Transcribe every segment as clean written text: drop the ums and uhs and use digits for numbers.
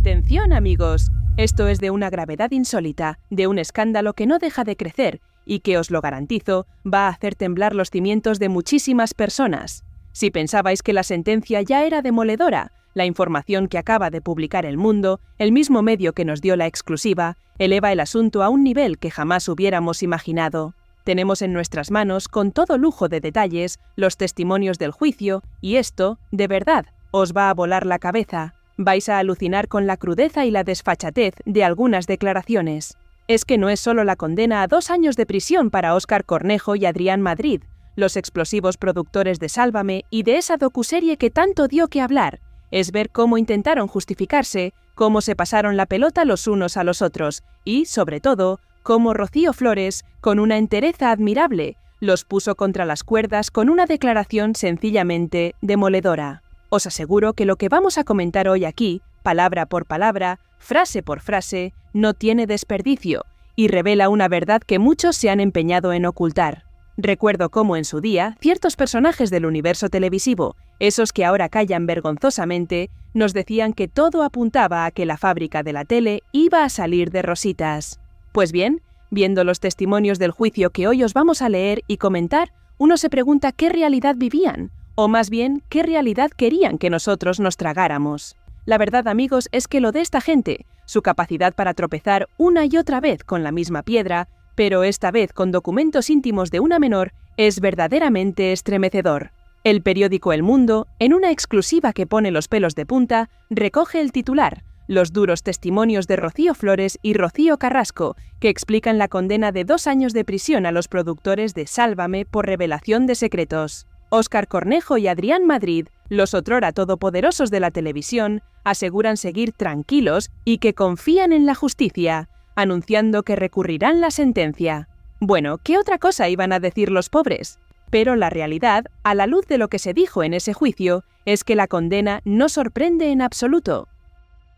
Atención, amigos. Esto es de una gravedad insólita, de un escándalo que no deja de crecer y que, os lo garantizo, va a hacer temblar los cimientos de muchísimas personas. Si pensabais que la sentencia ya era demoledora, la información que acaba de publicar El Mundo, el mismo medio que nos dio la exclusiva, eleva el asunto a un nivel que jamás hubiéramos imaginado. Tenemos en nuestras manos, con todo lujo de detalles, los testimonios del juicio, y esto, de verdad, os va a volar la cabeza. Vais a alucinar con la crudeza y la desfachatez de algunas declaraciones. Es que no es solo la condena a 2 años de prisión para Óscar Cornejo y Adrián Madrid, los explosivos productores de Sálvame y de esa docuserie que tanto dio que hablar. Es ver cómo intentaron justificarse, cómo se pasaron la pelota los unos a los otros y, sobre todo, cómo Rocío Flores, con una entereza admirable, los puso contra las cuerdas con una declaración sencillamente demoledora. Os aseguro que lo que vamos a comentar hoy aquí, palabra por palabra, frase por frase, no tiene desperdicio y revela una verdad que muchos se han empeñado en ocultar. Recuerdo cómo en su día, ciertos personajes del universo televisivo, esos que ahora callan vergonzosamente, nos decían que todo apuntaba a que la fábrica de la tele iba a salir de rositas. Pues bien, viendo los testimonios del juicio que hoy os vamos a leer y comentar, uno se pregunta qué realidad vivían, o más bien, qué realidad querían que nosotros nos tragáramos. La verdad, amigos, es que lo de esta gente, su capacidad para tropezar una y otra vez con la misma piedra, pero esta vez con documentos íntimos de una menor, es verdaderamente estremecedor. El periódico El Mundo, en una exclusiva que pone los pelos de punta, recoge el titular: los duros testimonios de Rocío Flores y Rocío Carrasco, que explican la condena de 2 años de prisión a los productores de Sálvame por revelación de secretos. Óscar Cornejo y Adrián Madrid, los otrora todopoderosos de la televisión, aseguran seguir tranquilos y que confían en la justicia, anunciando que recurrirán la sentencia. Bueno, ¿qué otra cosa iban a decir los pobres? Pero la realidad, a la luz de lo que se dijo en ese juicio, es que la condena no sorprende en absoluto.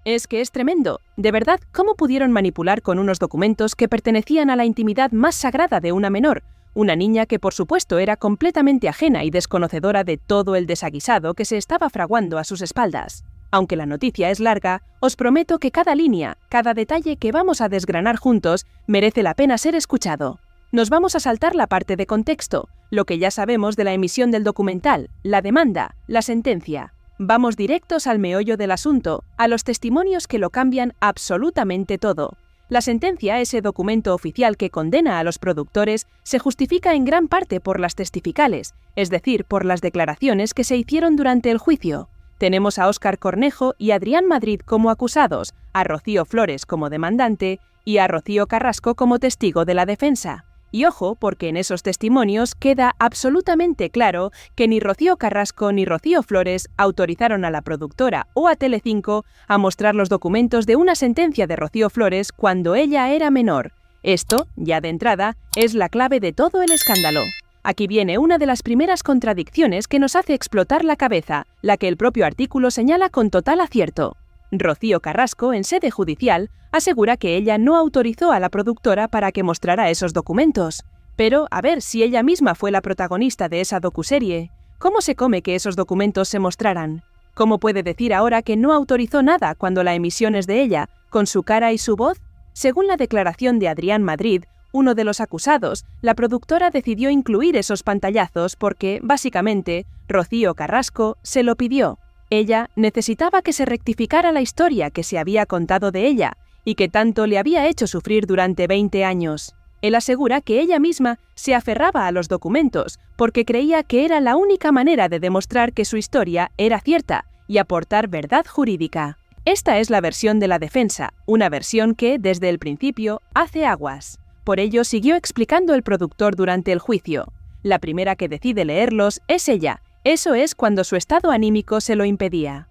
Es que es tremendo. De verdad, ¿cómo pudieron manipular con unos documentos que pertenecían a la intimidad más sagrada de una menor? Una niña que por supuesto era completamente ajena y desconocedora de todo el desaguisado que se estaba fraguando a sus espaldas. Aunque la noticia es larga, os prometo que cada línea, cada detalle que vamos a desgranar juntos, merece la pena ser escuchado. Nos vamos a saltar la parte de contexto, lo que ya sabemos de la emisión del documental, la demanda, la sentencia. Vamos directos al meollo del asunto, a los testimonios que lo cambian absolutamente todo. La sentencia, ese documento oficial que condena a los productores, se justifica en gran parte por las testificales, es decir, por las declaraciones que se hicieron durante el juicio. Tenemos a Óscar Cornejo y Adrián Madrid como acusados, a Rocío Flores como demandante y a Rocío Carrasco como testigo de la defensa. Y ojo, porque en esos testimonios queda absolutamente claro que ni Rocío Carrasco ni Rocío Flores autorizaron a la productora o a Telecinco a mostrar los documentos de una sentencia de Rocío Flores cuando ella era menor. Esto, ya de entrada, es la clave de todo el escándalo. Aquí viene una de las primeras contradicciones que nos hace explotar la cabeza, la que el propio artículo señala con total acierto. Rocío Carrasco, en sede judicial, asegura que ella no autorizó a la productora para que mostrara esos documentos. Pero, a ver, si ella misma fue la protagonista de esa docuserie, ¿cómo se come que esos documentos se mostraran? ¿Cómo puede decir ahora que no autorizó nada cuando la emisión es de ella, con su cara y su voz? Según la declaración de Adrián Madrid, uno de los acusados, la productora decidió incluir esos pantallazos porque, básicamente, Rocío Carrasco se lo pidió. Ella necesitaba que se rectificara la historia que se había contado de ella y que tanto le había hecho sufrir durante 20 años. Él asegura que ella misma se aferraba a los documentos porque creía que era la única manera de demostrar que su historia era cierta y aportar verdad jurídica. Esta es la versión de la defensa, una versión que, desde el principio, hace aguas. Por ello, siguió explicando el productor durante el juicio. La primera que decide leerlos es ella. Eso es cuando su estado anímico se lo impedía.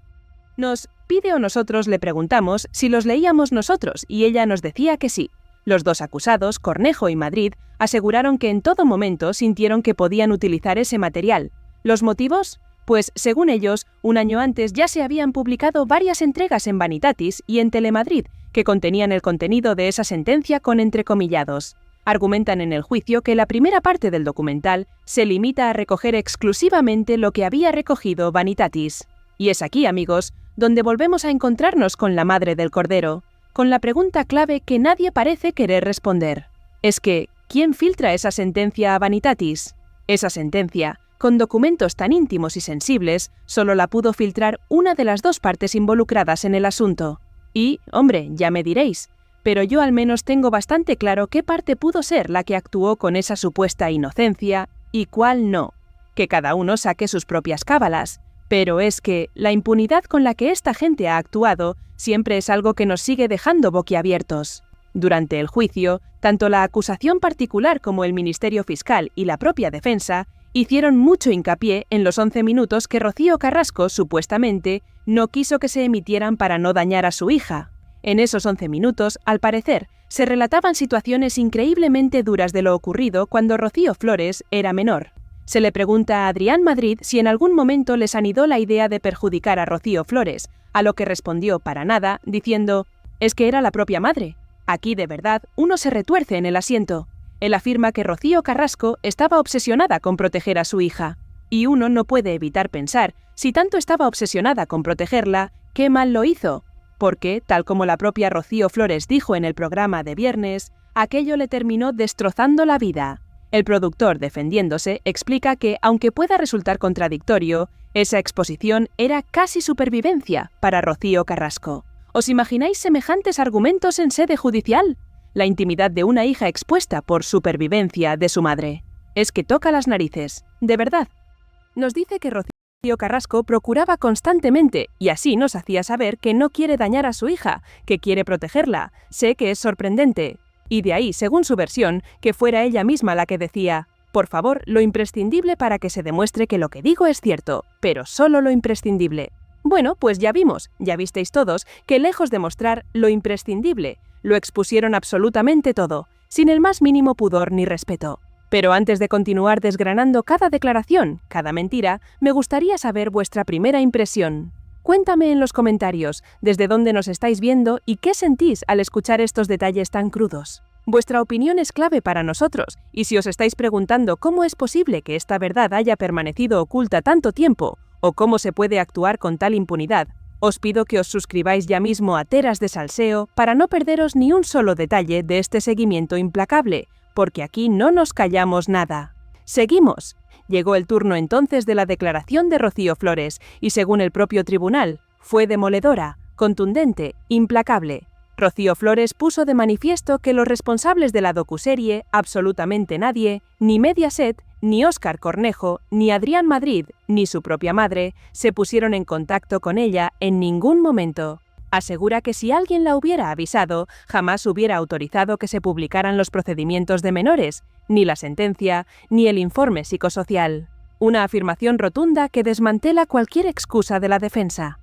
Nos pide o nosotros le preguntamos si los leíamos nosotros y ella nos decía que sí. Los 2 acusados, Cornejo y Madrid, aseguraron que en todo momento sintieron que podían utilizar ese material. ¿Los motivos? Pues, según ellos, 1 año antes ya se habían publicado varias entregas en Vanitatis y en Telemadrid que contenían el contenido de esa sentencia con entrecomillados. Argumentan en el juicio que la primera parte del documental se limita a recoger exclusivamente lo que había recogido Vanitatis. Y es aquí, amigos, donde volvemos a encontrarnos con la madre del Cordero, con la pregunta clave que nadie parece querer responder. Es que, ¿quién filtra esa sentencia a Vanitatis? Esa sentencia, con documentos tan íntimos y sensibles, solo la pudo filtrar una de las dos partes involucradas en el asunto. Y, hombre, ya me diréis, pero yo al menos tengo bastante claro qué parte pudo ser la que actuó con esa supuesta inocencia y cuál no. Que cada uno saque sus propias cábalas. Pero es que la impunidad con la que esta gente ha actuado siempre es algo que nos sigue dejando boquiabiertos. Durante el juicio, tanto la acusación particular como el Ministerio Fiscal y la propia defensa hicieron mucho hincapié en los 11 minutos que Rocío Carrasco, supuestamente, no quiso que se emitieran para no dañar a su hija. En esos 11 minutos, al parecer, se relataban situaciones increíblemente duras de lo ocurrido cuando Rocío Flores era menor. Se le pregunta a Adrián Madrid si en algún momento les anidó la idea de perjudicar a Rocío Flores, a lo que respondió para nada, diciendo: «Es que era la propia madre». Aquí, de verdad, uno se retuerce en el asiento. Él afirma que Rocío Carrasco estaba obsesionada con proteger a su hija. Y uno no puede evitar pensar, si tanto estaba obsesionada con protegerla, ¿qué mal lo hizo? Porque, tal como la propia Rocío Flores dijo en el programa de viernes, aquello le terminó destrozando la vida. El productor, defendiéndose, explica que, aunque pueda resultar contradictorio, esa exposición era casi supervivencia para Rocío Carrasco. ¿Os imagináis semejantes argumentos en sede judicial? La intimidad de una hija expuesta por supervivencia de su madre. Es que toca las narices, de verdad. Nos dice que Rocío Carrasco procuraba constantemente, y así nos hacía saber que no quiere dañar a su hija, que quiere protegerla. Sé que es sorprendente. Y de ahí, según su versión, que fuera ella misma la que decía: «Por favor, lo imprescindible para que se demuestre que lo que digo es cierto, pero solo lo imprescindible». Bueno, pues ya vimos, ya visteis todos, que lejos de mostrar lo imprescindible, lo expusieron absolutamente todo, sin el más mínimo pudor ni respeto. Pero antes de continuar desgranando cada declaración, cada mentira, me gustaría saber vuestra primera impresión. Cuéntame en los comentarios desde dónde nos estáis viendo y qué sentís al escuchar estos detalles tan crudos. Vuestra opinión es clave para nosotros, y si os estáis preguntando cómo es posible que esta verdad haya permanecido oculta tanto tiempo, o cómo se puede actuar con tal impunidad, os pido que os suscribáis ya mismo a Teras de Salseo para no perderos ni un solo detalle de este seguimiento implacable, porque aquí no nos callamos nada. ¡Seguimos! Llegó el turno entonces de la declaración de Rocío Flores, y según el propio tribunal, fue demoledora, contundente, implacable. Rocío Flores puso de manifiesto que los responsables de la docuserie, absolutamente nadie, ni Mediaset, ni Óscar Cornejo, ni Adrián Madrid, ni su propia madre, se pusieron en contacto con ella en ningún momento. Asegura que si alguien la hubiera avisado, jamás hubiera autorizado que se publicaran los procedimientos de menores, ni la sentencia, ni el informe psicosocial. Una afirmación rotunda que desmantela cualquier excusa de la defensa.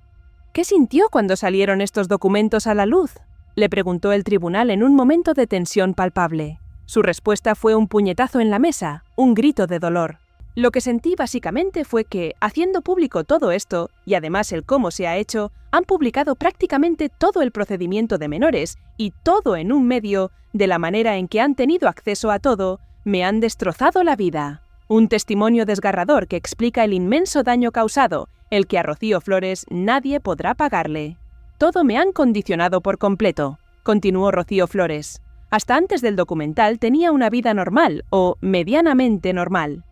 ¿Qué sintió cuando salieron estos documentos a la luz?, le preguntó el tribunal en un momento de tensión palpable. Su respuesta fue un puñetazo en la mesa, un grito de dolor. Lo que sentí básicamente fue que, haciendo público todo esto, y además el cómo se ha hecho, han publicado prácticamente todo el procedimiento de menores, y todo en un medio, de la manera en que han tenido acceso a todo, me han destrozado la vida. Un testimonio desgarrador que explica el inmenso daño causado, el que a Rocío Flores nadie podrá pagarle. Todo me han condicionado por completo, continuó Rocío Flores. Hasta antes del documental tenía una vida normal, o medianamente normal.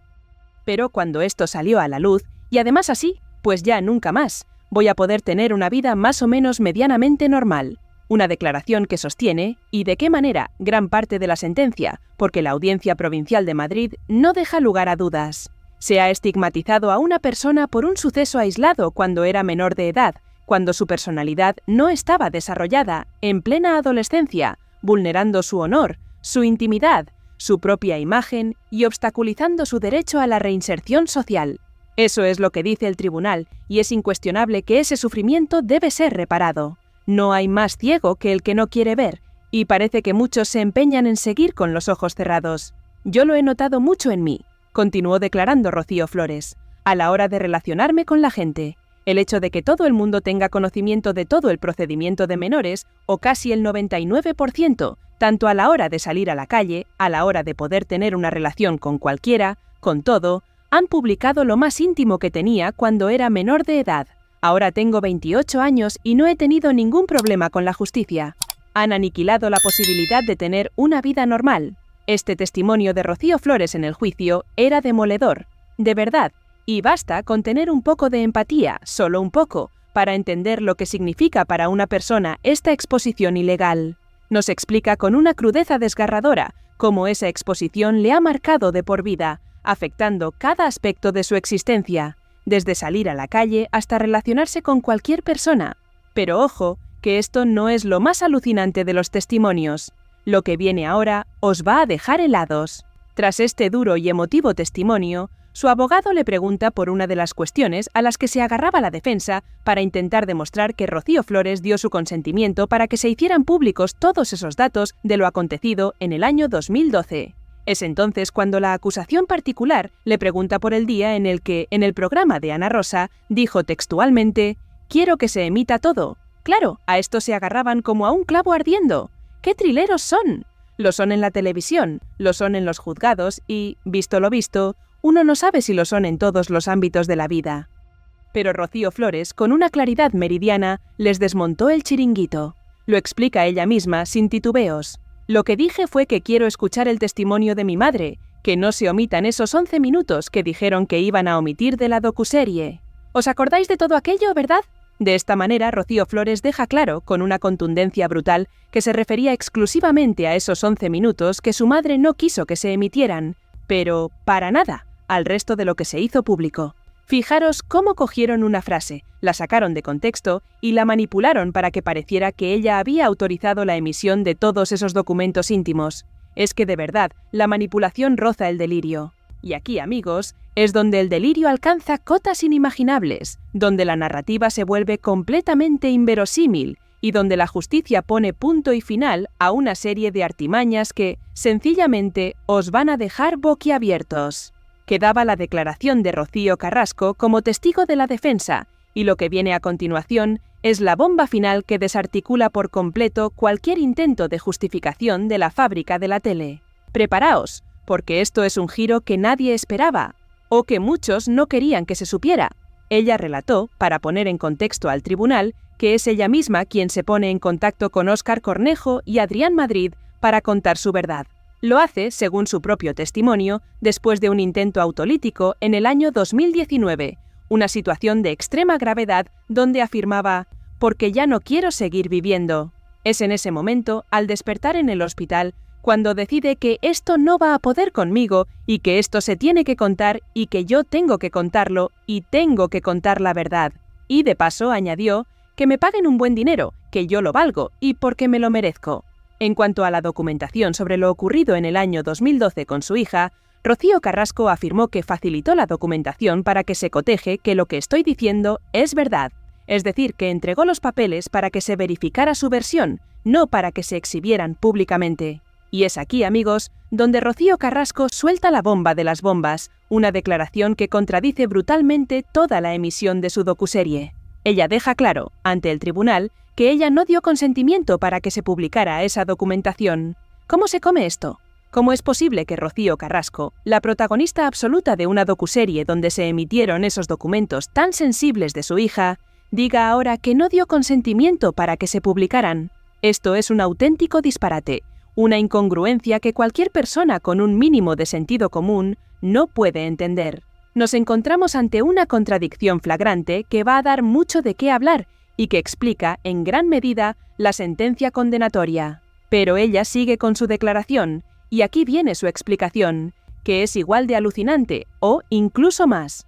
Pero cuando esto salió a la luz, y además así, pues ya nunca más, voy a poder tener una vida más o menos medianamente normal. Una declaración que sostiene, y de qué manera, gran parte de la sentencia, porque la Audiencia Provincial de Madrid no deja lugar a dudas. Se ha estigmatizado a una persona por un suceso aislado cuando era menor de edad, cuando su personalidad no estaba desarrollada, en plena adolescencia, vulnerando su honor, su intimidad, su propia imagen y obstaculizando su derecho a la reinserción social. Eso es lo que dice el tribunal, y es incuestionable que ese sufrimiento debe ser reparado. No hay más ciego que el que no quiere ver, y parece que muchos se empeñan en seguir con los ojos cerrados. Yo lo he notado mucho en mí, continuó declarando Rocío Flores, a la hora de relacionarme con la gente. El hecho de que todo el mundo tenga conocimiento de todo el procedimiento de menores, o casi el 99%, tanto a la hora de salir a la calle, a la hora de poder tener una relación con cualquiera, con todo, han publicado lo más íntimo que tenía cuando era menor de edad, Ahora tengo 28 años y no he tenido ningún problema con la justicia. Han aniquilado la posibilidad de tener una vida normal. Este testimonio de Rocío Flores en el juicio era demoledor, de verdad, y basta con tener un poco de empatía, solo un poco, para entender lo que significa para una persona esta exposición ilegal. Nos explica con una crudeza desgarradora cómo esa exposición le ha marcado de por vida, afectando cada aspecto de su existencia, desde salir a la calle hasta relacionarse con cualquier persona. Pero ojo, que esto no es lo más alucinante de los testimonios. Lo que viene ahora os va a dejar helados. Tras este duro y emotivo testimonio, su abogado le pregunta por una de las cuestiones a las que se agarraba la defensa para intentar demostrar que Rocío Flores dio su consentimiento para que se hicieran públicos todos esos datos de lo acontecido en el año 2012. Es entonces cuando la acusación particular le pregunta por el día en el que, en el programa de Ana Rosa, dijo textualmente: «Quiero que se emita todo». Claro, a esto se agarraban como a un clavo ardiendo. ¡Qué trileros son! Lo son en la televisión, lo son en los juzgados y, visto lo visto, uno no sabe si lo son en todos los ámbitos de la vida. Pero Rocío Flores, con una claridad meridiana, les desmontó el chiringuito. Lo explica ella misma sin titubeos. Lo que dije fue que quiero escuchar el testimonio de mi madre, que no se omitan esos 11 minutos que dijeron que iban a omitir de la docuserie. ¿Os acordáis de todo aquello, verdad? De esta manera, Rocío Flores deja claro, con una contundencia brutal, que se refería exclusivamente a esos 11 minutos que su madre no quiso que se emitieran, pero para nada, al resto de lo que se hizo público. Fijaros cómo cogieron una frase, la sacaron de contexto y la manipularon para que pareciera que ella había autorizado la emisión de todos esos documentos íntimos. Es que de verdad, la manipulación roza el delirio. Y aquí, amigos, es donde el delirio alcanza cotas inimaginables, donde la narrativa se vuelve completamente inverosímil y donde la justicia pone punto y final a una serie de artimañas que, sencillamente, os van a dejar boquiabiertos. Quedaba la declaración de Rocío Carrasco como testigo de la defensa, y lo que viene a continuación es la bomba final que desarticula por completo cualquier intento de justificación de la fábrica de la tele. Preparaos, porque esto es un giro que nadie esperaba, o que muchos no querían que se supiera. Ella relató, para poner en contexto al tribunal, que es ella misma quien se pone en contacto con Óscar Cornejo y Adrián Madrid para contar su verdad. Lo hace, según su propio testimonio, después de un intento autolítico en el año 2019, una situación de extrema gravedad donde afirmaba: «Porque ya no quiero seguir viviendo». Es en ese momento, al despertar en el hospital, cuando decide que esto no va a poder conmigo y que esto se tiene que contar y que yo tengo que contarlo y tengo que contar la verdad. Y de paso añadió: «Que me paguen un buen dinero, que yo lo valgo y porque me lo merezco». En cuanto a la documentación sobre lo ocurrido en el año 2012 con su hija, Rocío Carrasco afirmó que facilitó la documentación para que se coteje que lo que estoy diciendo es verdad. Es decir, que entregó los papeles para que se verificara su versión, no para que se exhibieran públicamente. Y es aquí, amigos, donde Rocío Carrasco suelta la bomba de las bombas, una declaración que contradice brutalmente toda la emisión de su docuserie. Ella deja claro, ante el tribunal, que ella no dio consentimiento para que se publicara esa documentación. ¿Cómo se come esto? ¿Cómo es posible que Rocío Carrasco, la protagonista absoluta de una docuserie donde se emitieron esos documentos tan sensibles de su hija, diga ahora que no dio consentimiento para que se publicaran? Esto es un auténtico disparate, una incongruencia que cualquier persona con un mínimo de sentido común no puede entender. Nos encontramos ante una contradicción flagrante que va a dar mucho de qué hablar y que explica, en gran medida, la sentencia condenatoria. Pero ella sigue con su declaración, y aquí viene su explicación, que es igual de alucinante, o incluso más.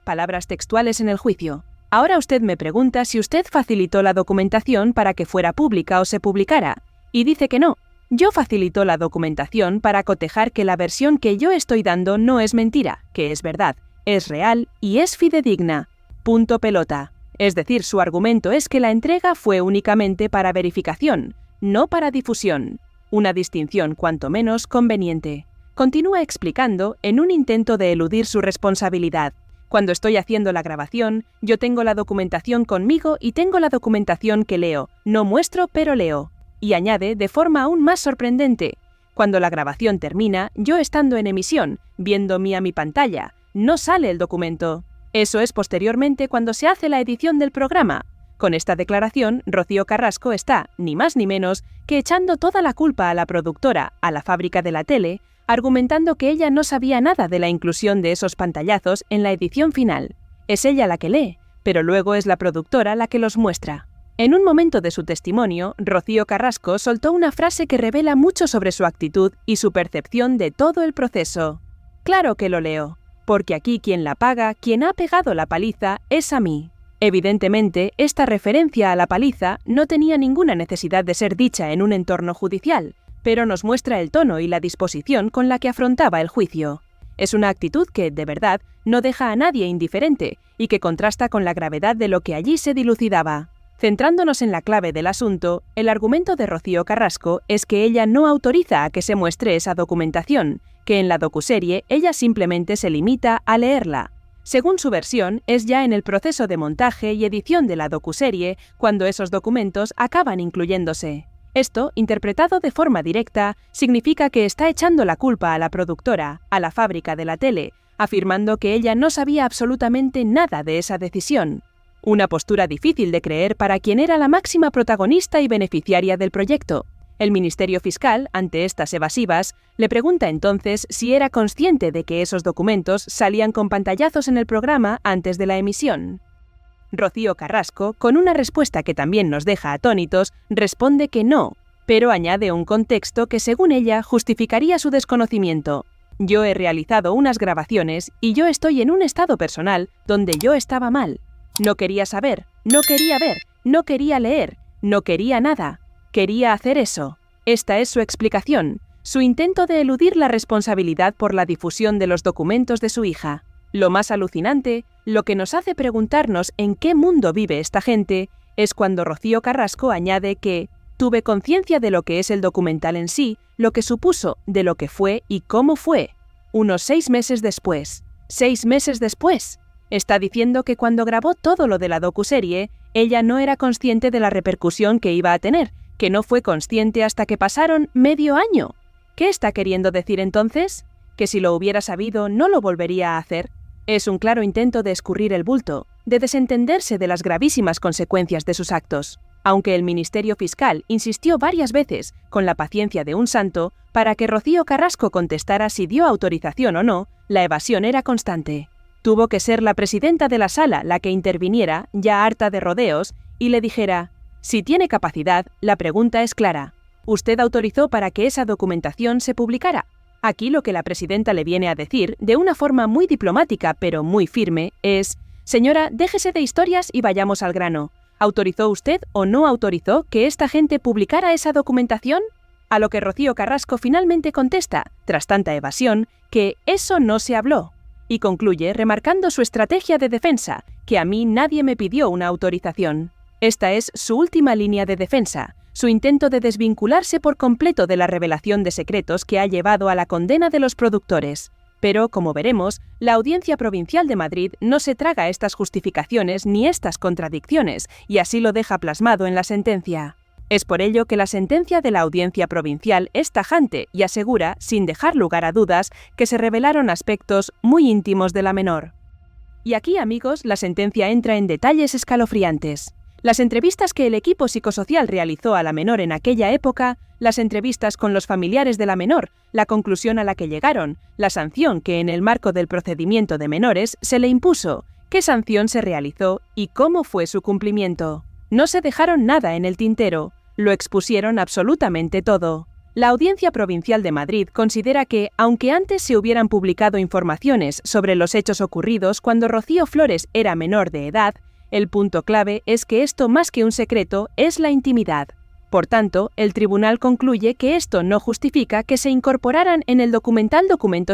Palabras textuales en el juicio. Ahora usted me pregunta si usted facilitó la documentación para que fuera pública o se publicara, y dice que no. Yo facilito la documentación para cotejar que la versión que yo estoy dando no es mentira, que es verdad, es real y es fidedigna. Punto pelota. Es decir, su argumento es que la entrega fue únicamente para verificación, no para difusión. Una distinción cuanto menos conveniente. Continúa explicando en un intento de eludir su responsabilidad. Cuando estoy haciendo la grabación, yo tengo la documentación conmigo y tengo la documentación que leo. No muestro, pero leo. Y añade, de forma aún más sorprendente: cuando la grabación termina, yo estando en emisión, viendo mi pantalla, no sale el documento. Eso es posteriormente cuando se hace la edición del programa. Con esta declaración, Rocío Carrasco está, ni más ni menos, que echando toda la culpa a la productora, a la fábrica de la tele, argumentando que ella no sabía nada de la inclusión de esos pantallazos en la edición final. Es ella la que lee, pero luego es la productora la que los muestra. En un momento de su testimonio, Rocío Carrasco soltó una frase que revela mucho sobre su actitud y su percepción de todo el proceso. Claro que lo leo, porque aquí quien la paga, quien ha pegado la paliza, es a mí. Evidentemente, esta referencia a la paliza no tenía ninguna necesidad de ser dicha en un entorno judicial, pero nos muestra el tono y la disposición con la que afrontaba el juicio. Es una actitud que, de verdad, no deja a nadie indiferente y que contrasta con la gravedad de lo que allí se dilucidaba. Centrándonos en la clave del asunto, el argumento de Rocío Carrasco es que ella no autoriza a que se muestre esa documentación, que en la docuserie ella simplemente se limita a leerla. Según su versión, es ya en el proceso de montaje y edición de la docuserie cuando esos documentos acaban incluyéndose. Esto, interpretado de forma directa, significa que está echando la culpa a la productora, a la fábrica de la tele, afirmando que ella no sabía absolutamente nada de esa decisión. Una postura difícil de creer para quien era la máxima protagonista y beneficiaria del proyecto. El Ministerio Fiscal, ante estas evasivas, le pregunta entonces si era consciente de que esos documentos salían con pantallazos en el programa antes de la emisión. Rocío Carrasco, con una respuesta que también nos deja atónitos, responde que no, pero añade un contexto que según ella justificaría su desconocimiento. Yo he realizado unas grabaciones y yo estoy en un estado personal donde yo estaba mal. No quería saber, no quería ver, no quería leer, no quería nada. Quería hacer eso. Esta es su explicación, su intento de eludir la responsabilidad por la difusión de los documentos de su hija. Lo más alucinante, lo que nos hace preguntarnos en qué mundo vive esta gente, es cuando Rocío Carrasco añade que tuve conciencia de lo que es el documental en sí, lo que supuso, de lo que fue y cómo fue. Unos 6 meses después. 6 meses después. Está diciendo que cuando grabó todo lo de la docuserie, ella no era consciente de la repercusión que iba a tener, que no fue consciente hasta que pasaron medio año. ¿Qué está queriendo decir entonces? ¿Que si lo hubiera sabido no lo volvería a hacer? Es un claro intento de escurrir el bulto, de desentenderse de las gravísimas consecuencias de sus actos. Aunque el Ministerio Fiscal insistió varias veces, con la paciencia de un santo, para que Rocío Carrasco contestara si dio autorización o no, la evasión era constante. Tuvo que ser la presidenta de la sala la que interviniera, ya harta de rodeos, y le dijera: si tiene capacidad, la pregunta es clara. ¿Usted autorizó para que esa documentación se publicara? Aquí lo que la presidenta le viene a decir, de una forma muy diplomática pero muy firme, es: señora, déjese de historias y vayamos al grano. ¿Autorizó usted o no autorizó que esta gente publicara esa documentación? A lo que Rocío Carrasco finalmente contesta, tras tanta evasión, que eso no se habló. Y concluye remarcando su estrategia de defensa, que a mí nadie me pidió una autorización. Esta es su última línea de defensa, su intento de desvincularse por completo de la revelación de secretos que ha llevado a la condena de los productores. Pero, como veremos, la Audiencia Provincial de Madrid no se traga estas justificaciones ni estas contradicciones, y así lo deja plasmado en la sentencia. Es por ello que la sentencia de la Audiencia Provincial es tajante y asegura, sin dejar lugar a dudas, que se revelaron aspectos muy íntimos de la menor. Y aquí, amigos, la sentencia entra en detalles escalofriantes. Las entrevistas que el equipo psicosocial realizó a la menor en aquella época, las entrevistas con los familiares de la menor, la conclusión a la que llegaron, la sanción que en el marco del procedimiento de menores se le impuso, qué sanción se realizó y cómo fue su cumplimiento. No se dejaron nada en el tintero, lo expusieron absolutamente todo. La Audiencia Provincial de Madrid considera que, aunque antes se hubieran publicado informaciones sobre los hechos ocurridos cuando Rocío Flores era menor de edad, el punto clave es que esto, más que un secreto, es la intimidad. Por tanto, el tribunal concluye que esto no justifica que se incorporaran en el documental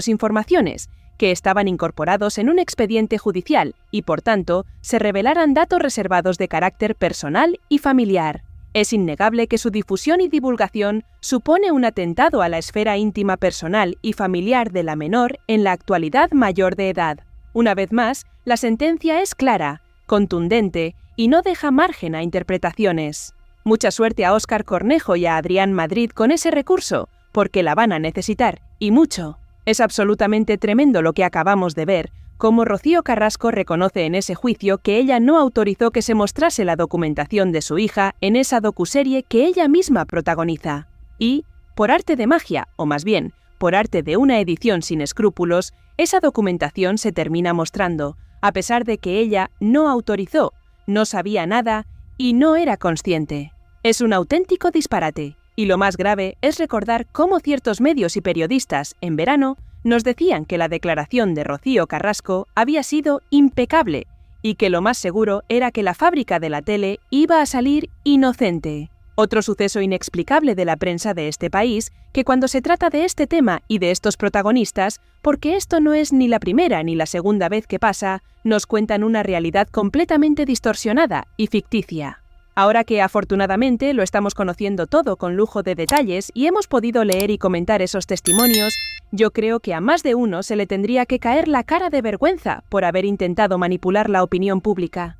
informaciones, que estaban incorporados en un expediente judicial y, por tanto, se revelaran datos reservados de carácter personal y familiar. Es innegable que su difusión y divulgación supone un atentado a la esfera íntima personal y familiar de la menor en la actualidad mayor de edad. Una vez más, la sentencia es clara, contundente y no deja margen a interpretaciones. Mucha suerte a Óscar Cornejo y a Adrián Madrid con ese recurso, porque la van a necesitar, y mucho. Es absolutamente tremendo lo que acabamos de ver, cómo Rocío Carrasco reconoce en ese juicio que ella no autorizó que se mostrase la documentación de su hija en esa docuserie que ella misma protagoniza. Y, por arte de magia, o más bien, por arte de una edición sin escrúpulos, esa documentación se termina mostrando, a pesar de que ella no autorizó, no sabía nada y no era consciente. Es un auténtico disparate, y lo más grave es recordar cómo ciertos medios y periodistas, en verano, nos decían que la declaración de Rocío Carrasco había sido impecable y que lo más seguro era que la fábrica de la tele iba a salir inocente. Otro suceso inexplicable de la prensa de este país, que cuando se trata de este tema y de estos protagonistas, porque esto no es ni la primera ni la segunda vez que pasa, nos cuentan una realidad completamente distorsionada y ficticia. Ahora que afortunadamente lo estamos conociendo todo con lujo de detalles y hemos podido leer y comentar esos testimonios, yo creo que a más de uno se le tendría que caer la cara de vergüenza por haber intentado manipular la opinión pública.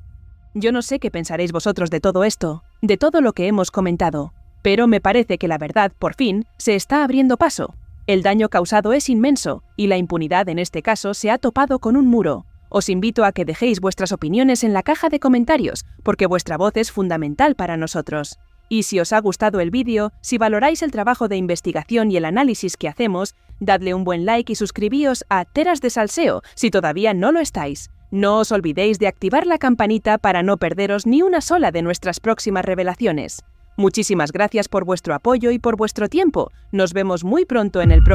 Yo no sé qué pensaréis vosotros de todo esto, de todo lo que hemos comentado, pero me parece que la verdad, por fin, se está abriendo paso. El daño causado es inmenso y la impunidad en este caso se ha topado con un muro. Os invito a que dejéis vuestras opiniones en la caja de comentarios, porque vuestra voz es fundamental para nosotros. Y si os ha gustado el vídeo, si valoráis el trabajo de investigación y el análisis que hacemos, dadle un buen like y suscribíos a Teras de Salseo si todavía no lo estáis. No os olvidéis de activar la campanita para no perderos ni una sola de nuestras próximas revelaciones. Muchísimas gracias por vuestro apoyo y por vuestro tiempo. Nos vemos muy pronto en el próximo